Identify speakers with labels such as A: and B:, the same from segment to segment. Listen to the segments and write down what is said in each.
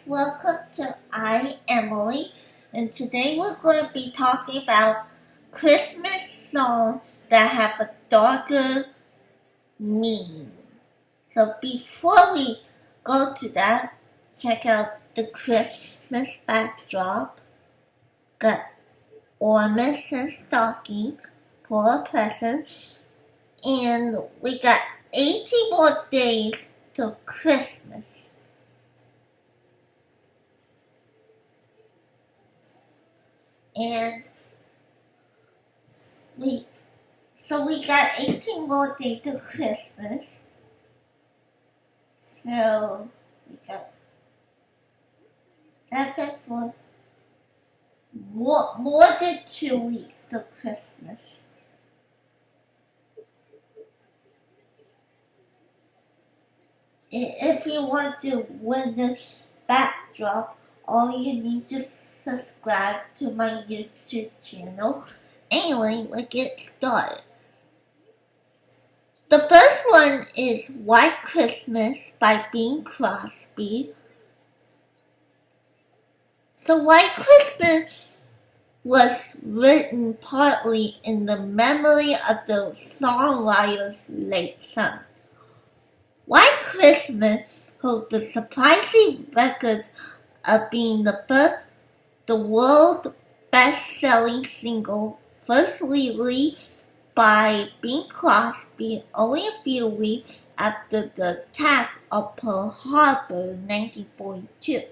A: welcome to Emily, and today we're going to be talking about Christmas songs that have a darker meaning. So before we go to that, check out the Christmas backdrop. Got ornaments and stocking for presents, and we got 80 more days till Christmas. And we got 18 more days to Christmas. So we got 7 for more than 2 weeks to Christmas. If you want to win this backdrop, all you need to subscribe to my YouTube channel. Anyway, let's get started. The first one is White Christmas by Bing Crosby. So White Christmas was written partly in the memory of the songwriter's late son. White Christmas holds the surprising record of being the world best-selling single first released by Bing Crosby only a few weeks after the attack of Pearl Harbor in 1942.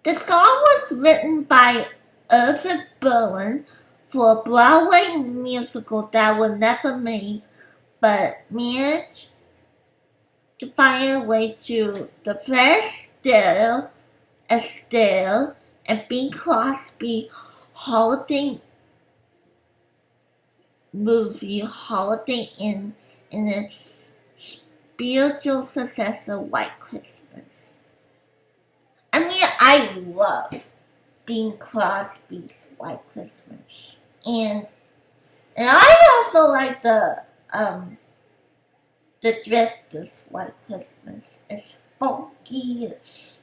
A: The song was written by Irving Berlin for a Broadway musical that was never made, but managed to find a way to the Fred Astaire, and Bing Crosby holiday movie Holiday Inn in its spiritual successor White Christmas. I love Bing Crosby's White Christmas, and I also like the Drifters' White Christmas. It's funky. It's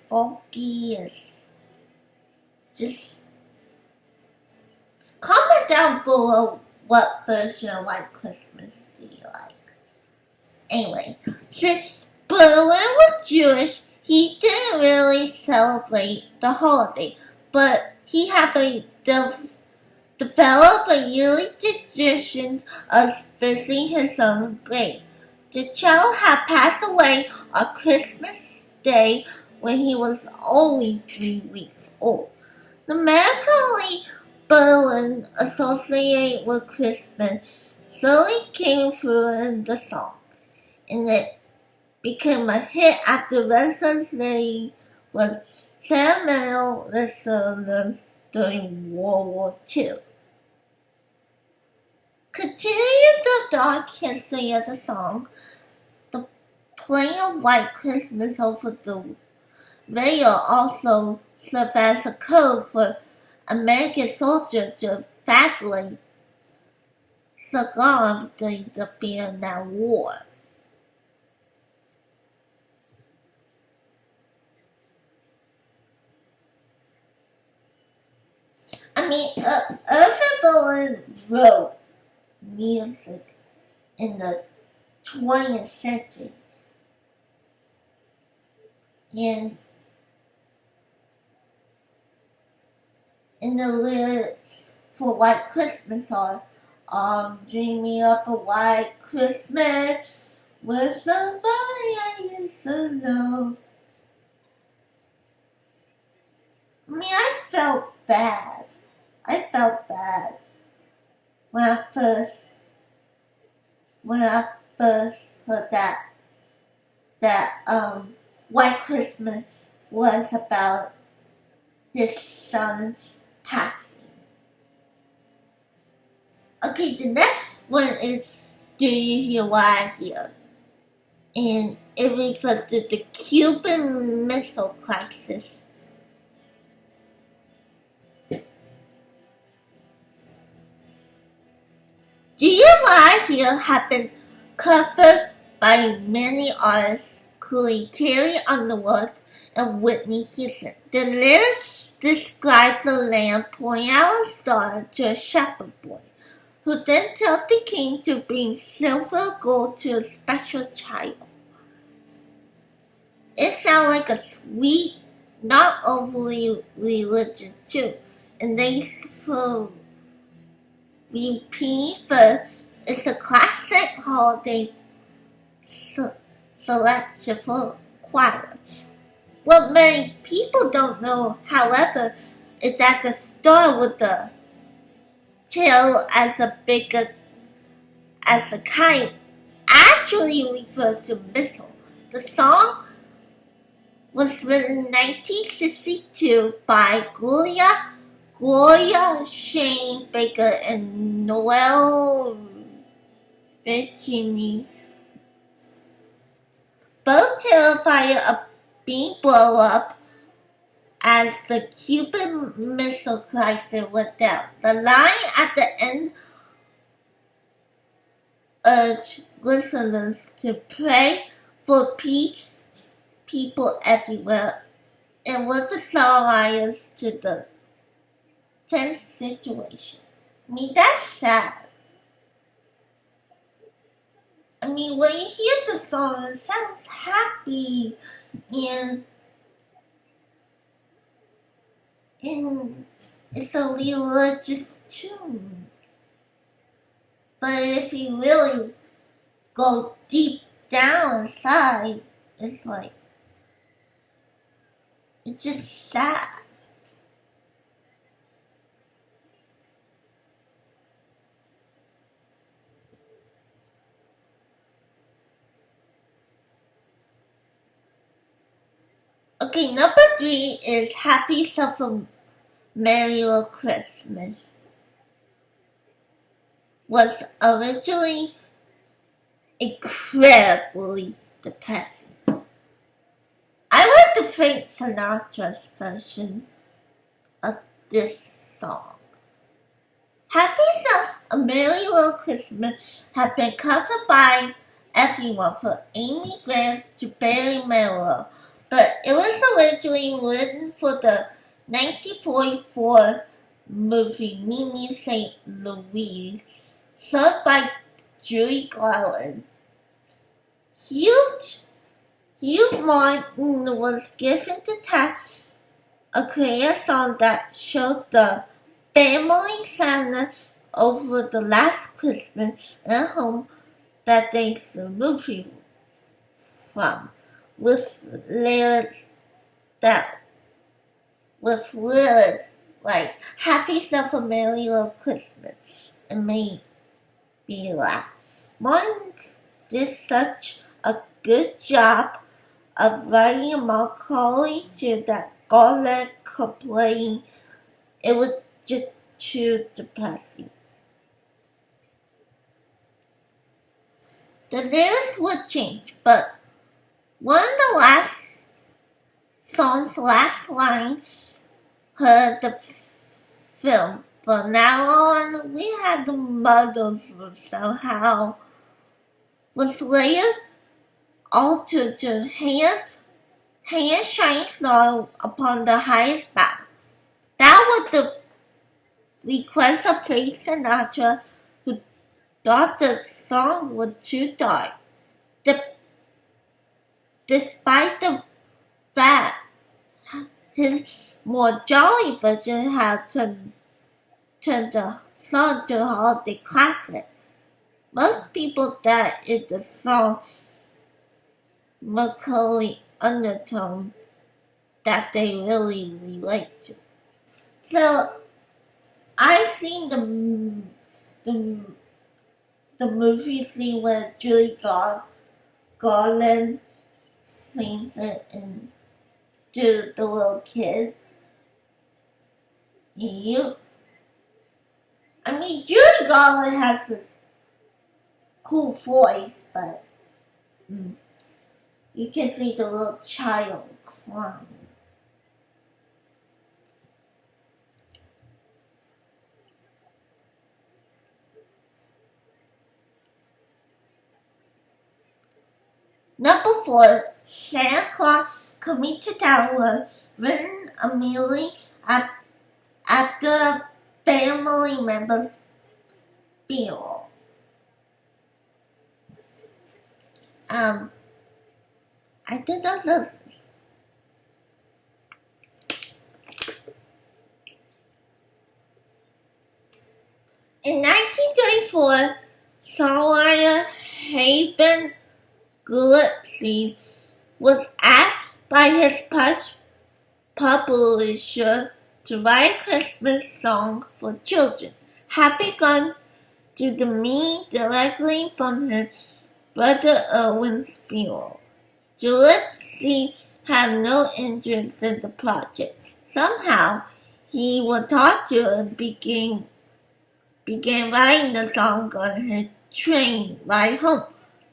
A: funky. It's just comment down below what version of White Christmas do you like. Anyway, since Berlin was Jewish, he didn't really celebrate the holiday, but he had develop a yearly tradition of visiting his own grave. The child had passed away on Christmas Day when he was only 3 weeks old. The melancholy Berlin associated with Christmas slowly came through in the song, and it became a hit after Residence Day was sentimental listeners during World War II. Continuing the dark history of the song, the playing of White Christmas over the radio also served as a code for American soldiers to evacuate Saigon during the Vietnam War. Irving Berlin wrote music in the 20th century, and in the lyrics for White Christmas are, I'm dreaming of a white Christmas with somebody I used to know. I felt bad. I felt bad when I first heard that White Christmas was about his son's passing. Okay, the next one is Do You Hear What I Hear? And it refers to the Cuban Missile Crisis. DIY here have been covered by many artists, including Carrie Underwood and Whitney Houston. The lyrics describe the lamb pointing out a star to a shepherd boy, who then tells the king to bring silver or gold to a special child. It sounds like a sweet, not overly religious tune, and they for repeat verse is a classic holiday selection for choirs. What many people don't know, however, is that the star with the tail as big as a kite actually refers to missile. The song was written in 1962 by Gloria Shane Baker and Noel Virginie, both terrified of being blown up as the Cuban Missile Crisis went down. The line at the end urged listeners to pray for peace, people everywhere, and was the songwriters to the tense situation. I mean, that's sad. I mean, when you hear the song, it sounds happy and it's a religious tune. But if you really go deep down inside, it's like, it's just sad. Okay, number 3 is Have Yourself a Merry Little Christmas. Was originally incredibly depressing. I like the Frank Sinatra's version of this song. Have Yourself a Merry Little Christmas has been covered by everyone from Amy Grant to Barry Manilow, but it was originally written for the 1944 movie Mimi St. Louise, sung by Judy Garland. Hugh Martin was given the task of creating a song that showed the family sadness over the last Christmas and home that they saw the movie from, with lyrics like Have Yourself a Merry Little Christmas and made me laugh. Martin did such a good job of writing a melancholy tune that Garland complained it was just too depressing. The lyrics would change, but one of the last song's last lines heard the film. From now on, we had the models somehow was later altered to hand shine star upon the highest bough. That was the request of Frank Sinatra, who thought the song was too dark. Despite the fact his more jolly version had turned the song to a holiday classic. Most people that is the song's melancholy undertone that they really relate to. So I seen the movie scene where Judy Garland sings it and to the little kid. Judy Garland has this cool voice, but you can see the little child crying. for Santa Claus Coming to Town was written immediately after a family member's funeral. I think that's a In 1934, songwriter Haven Gillespie was asked by his publisher to write a Christmas song for children. Having gone to the meeting directly from his brother Erwin's funeral, Gillespie had no interest in the project. Somehow, he was taught to and began writing the song on his train ride home,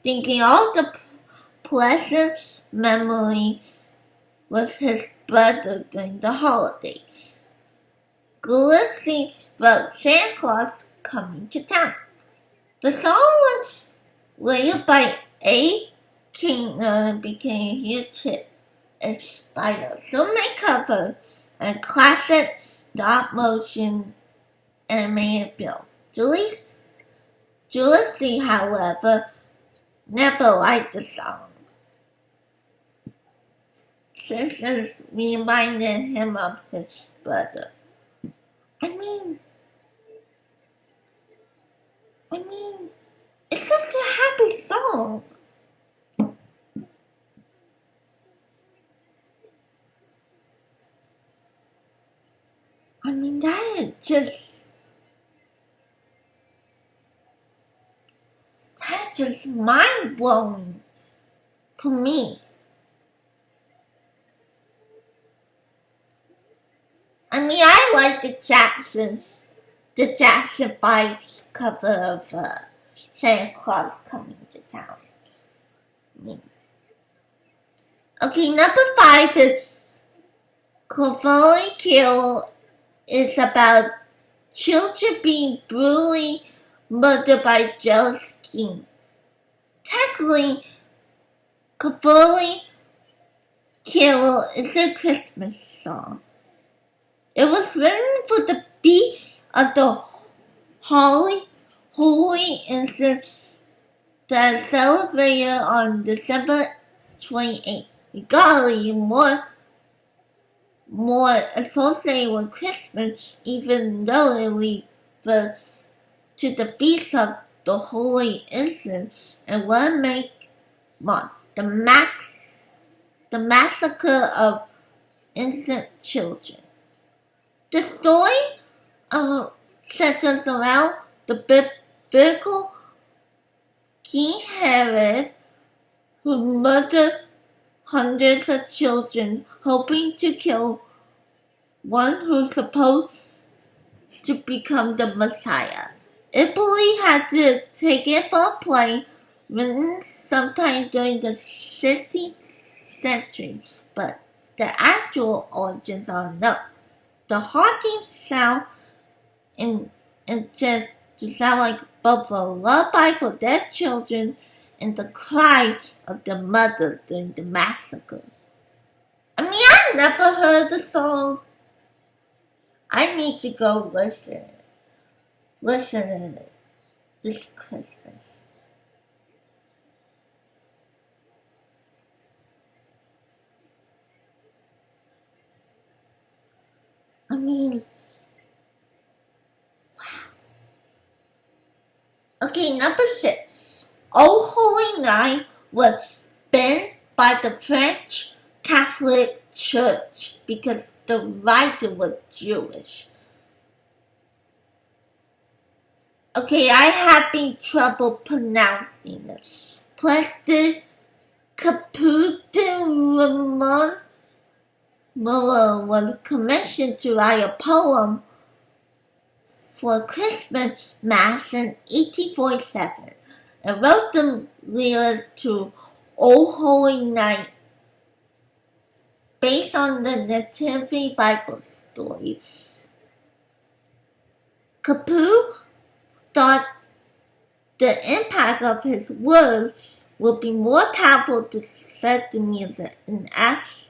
A: thinking all the pleasant memories with his brother during the holidays. Gillespie wrote Santa Claus Coming to Town. The song was later by A. Kingner and became a huge hit, inspired by filmmaker covers and classic stop-motion animated film. Gillespie, however, never liked the song, since it reminded him of his brother. I mean, it's such a happy song. I mean, that's just mind-blowing for me. I mean, I like the Jackson 5's cover of Santa Claus Coming to Town. Okay, number 5 is Cavalier Carol. Is about children being brutally murdered by jealous king. Technically, Cavalier Carol is a Christmas song. It was written for the Feast of the Holy Innocents that is celebrated on December 28th. Regardless, more associated with Christmas, even though it refers to the Feast of the Holy Innocents and one month, the massacre of innocent children. The story centers around the biblical King Herod, who murdered hundreds of children, hoping to kill one who's supposed to become the Messiah. Italy had to take it from a play written sometime during the 16th century, but the actual origins are unknown. The haunting sound to sound like both a lullaby for dead children and the cries of the mother during the massacre. I mean, I never heard the song. I need to go listen to it this Christmas. I mean, wow. Okay, number 6. O Holy Night was banned by the French Catholic Church because the writer was Jewish. Okay, I have been trouble pronouncing this. Preston Caputin Muller was commissioned to write a poem for a Christmas Mass in 1847 and wrote the lyrics to O Holy Night based on the Nativity Bible story. Capu thought the impact of his words would be more powerful to set the music and ask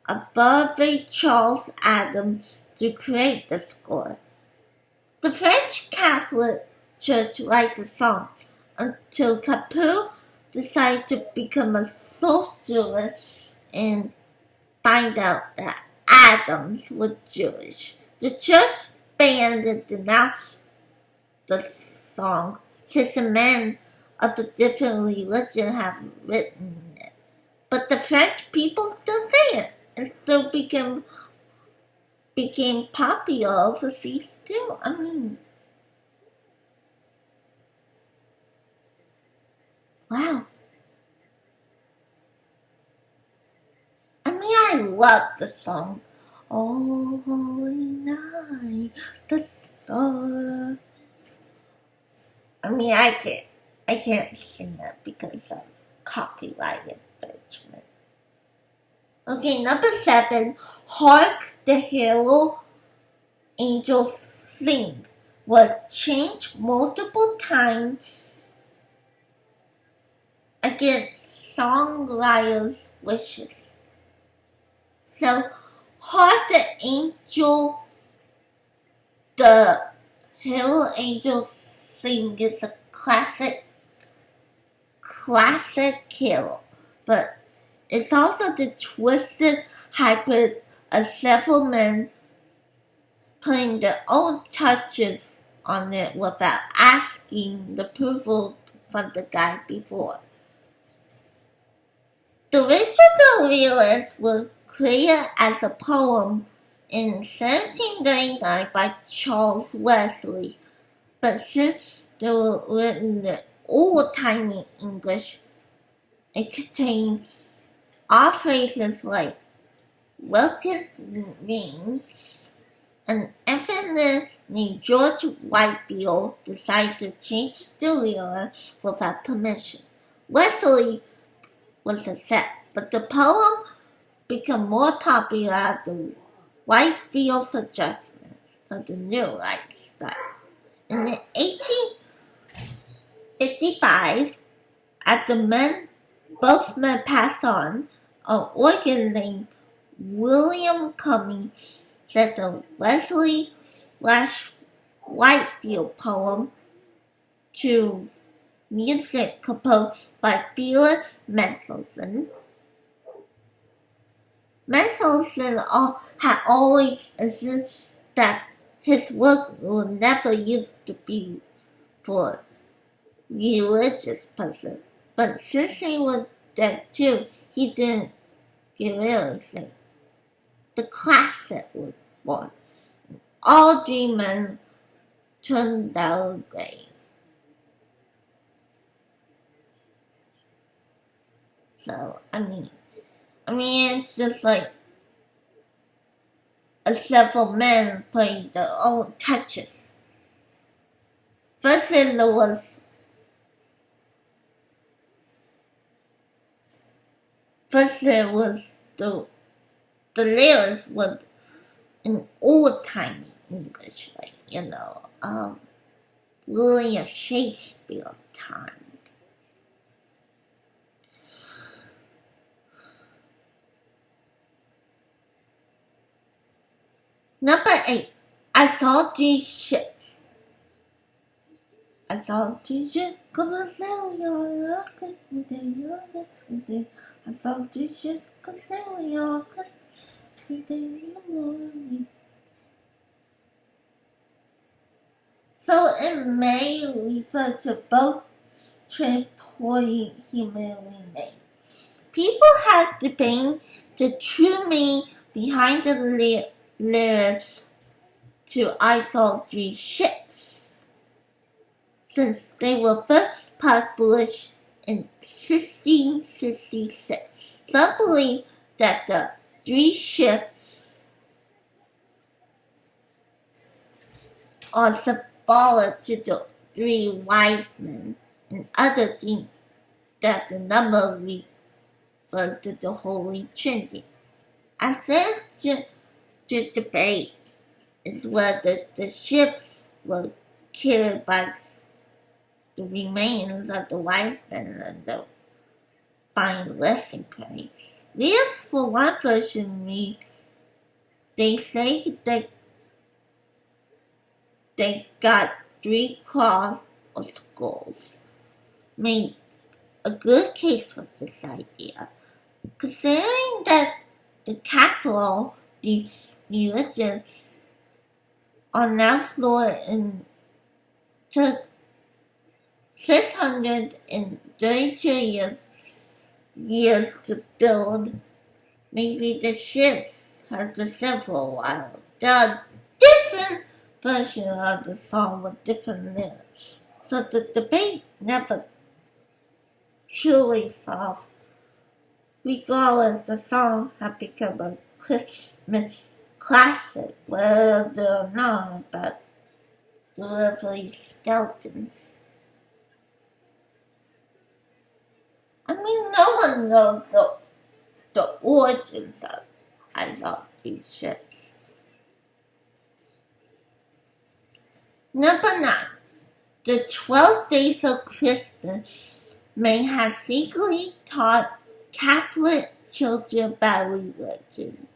A: above Charles Adams to create the score. The French Catholic Church liked the song until Capoue decided to become a sorcerer and find out that Adams was Jewish. The church band denounced the song since the men of a different religion have written it. But the French people still sing it and still became popular overseas too. I mean, wow. I love the song. Oh, holy night, the star. I can't sing it because of copyright infringement. Okay, number 7, Hark the Herald Angels Sing was changed multiple times against songwriters' wishes. So, Hark the Herald Angels Sing is a classic carol, but it's also the twisted hybrid of several men putting their own touches on it without asking the approval from the guy before. The original lyrics were created as a poem in 1799 by Charles Wesley, but since they were written in old-timey English, it contains all phrases like welcome rings, and infant named George Whitefield decided to change the lyrics without permission. Wesley was upset, but the poem became more popular after Whitefield's suggestion of the new lifestyle. In 1855, after both men passed on, an organ named William Cummings set the Wesley/Whitefield poem to music composed by Felix Mendelssohn. Mendelssohn had always insisted that his work was never used to be for religious purposes, but since he was dead too, he didn't get rid of anything. The classic was born. All dreamers turned their grave. So, it's just like several men putting their own touches. First there was the lyrics was in old-timey English, like, William Shakespeare time. Number 8, I saw 3 ships. I saw 2 ships come sailing on I saw 2 ships come sailing on in the morning. So it may refer to both transporting human remains. People have debated the true meaning behind the lyrics to I Saw 3 Ships, since they were first published in 1666. Some believe that the 3 ships are symbolic to the 3 wise men, and others think that the number refers to the Holy Trinity. I said the debate is whether the ships were carried by the remains of the white men and the find resting place. These, for one version, they say that they got 3 claws or skulls. Made a good case for this idea, considering that the capital, these religions, are now slower and took 632 years to build. Maybe the ships had to sail for a while. There are different versions of the song with different lyrics, so the debate never truly solved. Regardless, the song has become a Christmas classic, whether or not about delivery skeletons. I mean, no one knows the origins of these ships. Number 9. The 12 Days of Christmas may have secretly taught Catholic children about religion.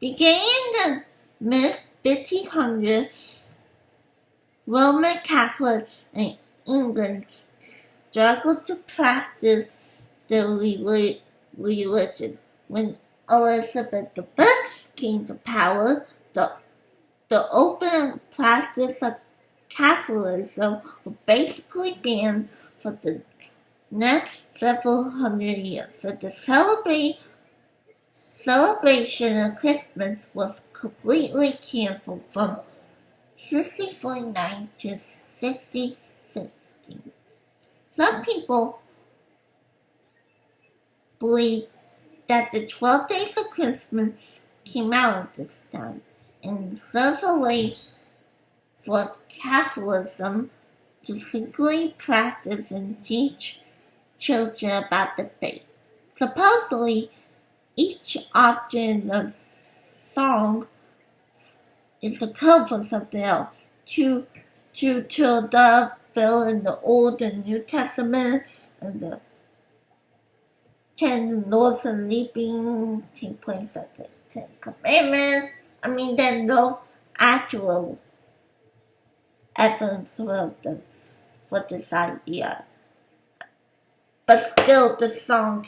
A: Beginning in the mid-1500s, Roman Catholics in England struggled to practice their religion. When Elizabeth I came to power, the open practice of Catholicism was basically banned for the next several hundred years. So the celebration of Christmas was completely canceled from 1649 to 1660. Some people believe that the 12 Days of Christmas came out at this time and serves a way for Catholicism to secretly practice and teach children about the faith. Supposedly, each object in the song is a code for something else. To the fill in the Old and New Testament, and the 10 laws of living take place at the 10 Commandments. I mean, there's no actual evidence for this idea. But still, the song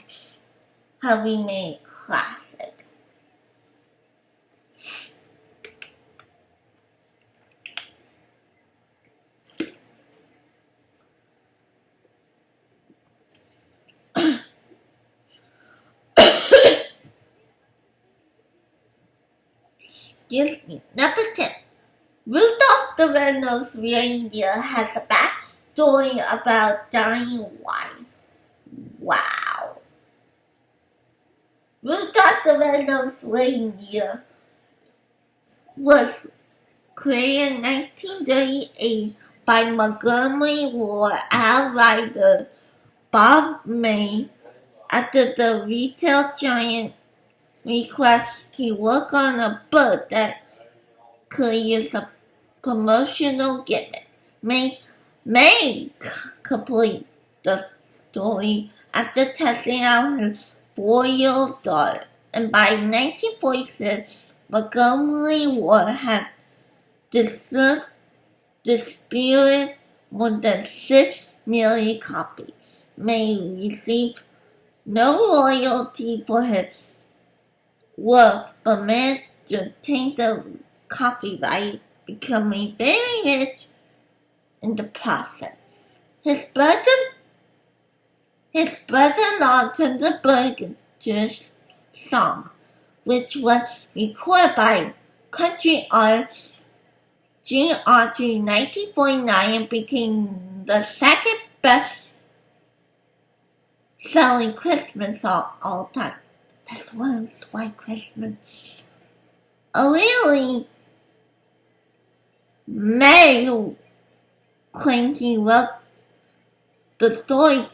A: has remained classic. Excuse me. Number 10. Rudolph the Red-Nosed Reindeer has a backstory about dying wife. Wow. Rudolph the Red-Nosed Reindeer was created in 1938 by Montgomery Ward outrider Bob May after the retail giant requested he work on a book that could use a promotional gimmick. May complete the story after testing out his 4-year-old daughter, and by 1946, Montgomery Ward had distributed more than 6 million copies. May received no royalty for his work, but managed to obtain the copyright, becoming very rich in the process. His brother-in-law turned the book into a song, which was recorded by country artist Gene Autry in 1949 and became the second best-selling Christmas song of all time. Best one is White Christmas. Originally, May claimed he wrote the story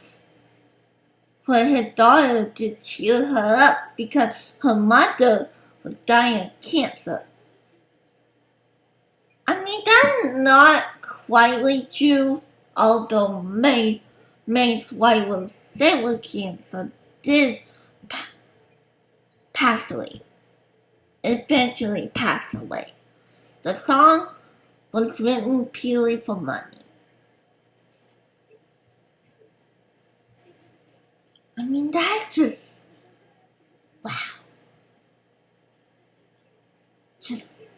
A: for his daughter to cheer her up because her mother was dying of cancer. I mean, that's not quite true, although May May's wife was sick with cancer, did pass away. Eventually passed away. The song was written purely for money. I mean, that's just, wow. Just,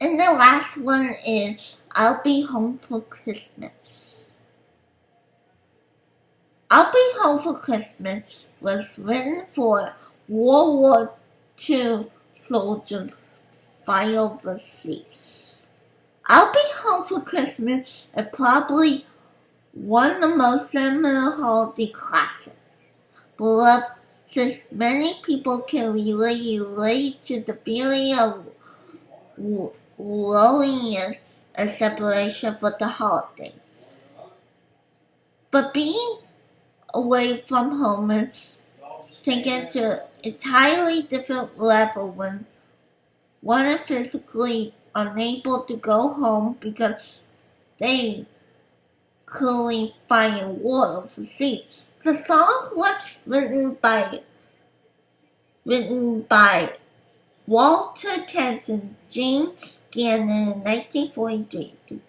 A: And the last one is I'll Be Home for Christmas. I'll Be Home for Christmas was written for World War II soldiers fighting overseas. I'll Be Home for Christmas is probably one of the most sentimental holiday classics, beloved since many people can relate to the feeling of loneliness and separation for the holidays. But being away from home is taken to an entirely different level when one is physically unable to go home because they currently fighting war overseas. The song was written by Walter Kent and James Gannon in 1943 to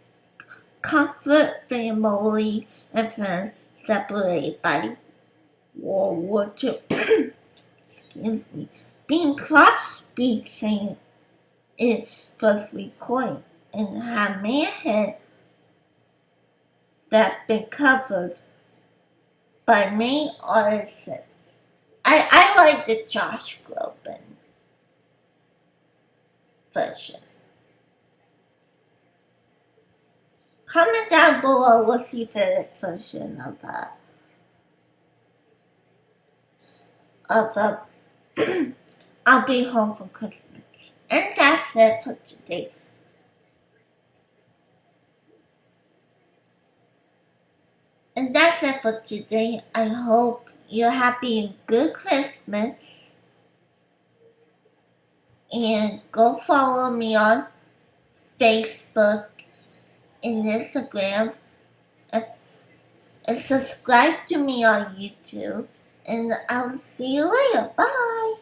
A: comfort families and friends separated by World War II. Excuse me. Bing Crosby sang its first recording and had many hits that been covered by many artists. I like the Josh Groban version. Comment down below what's your favorite version of I'll Be Home for Christmas. And that's it for today. I hope you're having a good Christmas. And go follow me on Facebook and Instagram. And subscribe to me on YouTube. And I'll see you later. Bye.